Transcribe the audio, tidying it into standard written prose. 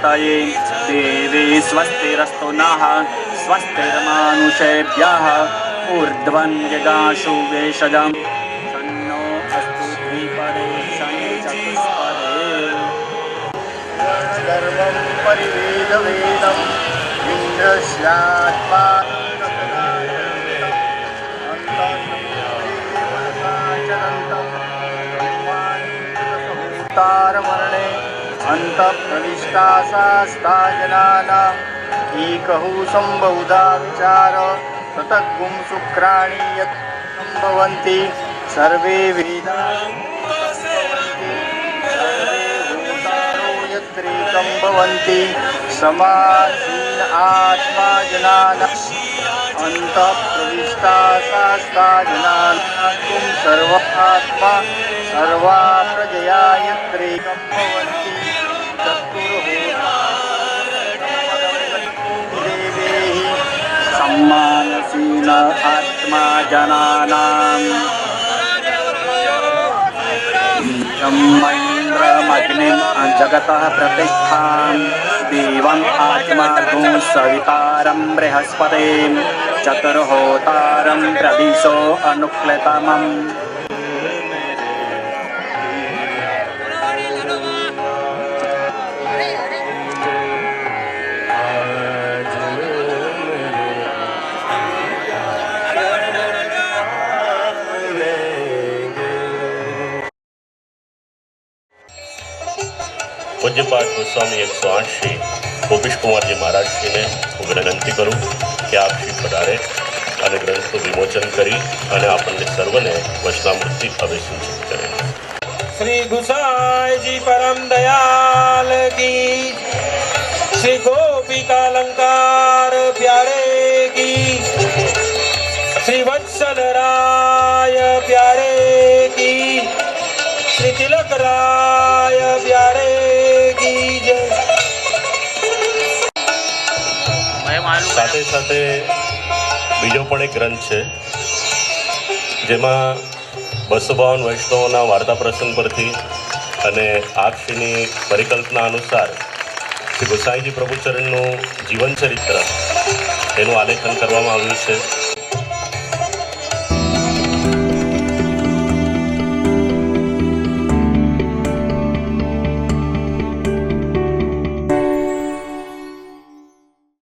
प्रजापतये देवी स्वस्तिरस्तु नः स्वस्तिर्मानुषेभ्यः ऊर्ध्वं जगाशु वेशजम् सन्नो अस्तु द्विपदे शनिचतुष्पदे सर्वं परिवेदवेदम् इन्द्रस्यात्मा तारमरणे अन्तःप्रविष्टा शास्ता जनानाम् एकहु सम्बहुधा विचार ततगुं शुक्राणि यत् सम्भवन्ति सर्वे वेदा सर्वे भूतारो यत्रेकं भवन्ति समासीन आत्मा जनानाम् अन्तःप्रविष्टा शास्ता जनानां सर्वात्मा सर्वा प्रजया यत्रेकं भवन्ति देवेहि सम्मानसीन आत्मा जनानाम् ब्रह्मेन्द्रमग्निं जगतः प्रतिष्ठां देवम् आत्मार्थं सवितारं बृहस्पतिं चतुर्होतारं प्रदिशो अनुक्लतमम् પૂજ્યપાઠ ગોસ્વામી 108 શ્રી ગોપીશ કુમારજી મહારાજ શ્રીને હું વિનંતી કરું કે આપ શ્રી પધારે અને ગ્રંથનું વિમોચન કરી અને આપણને સર્વને વચનામૃતથી અભિસૂચિત કરે. श्री गुसाई जी परम दयाल की, श्री गोपिका अलंकार प्यारे की, श्री वत्सल राय प्यारे की, श्री तिलक राय प्यारे की जय. સાથે સાથે બીજો પણ એક ગ્રંથ છે જેમાં 252 વૈષ્ણવોના વાર્તા પ્રસંગ પરથી અને આપશ્રીની પરિકલ્પના અનુસાર શ્રી ગોસાઈજી પ્રભુચરણનું જીવન ચરિત્ર એનું આલેખન કરવામાં આવ્યું છે.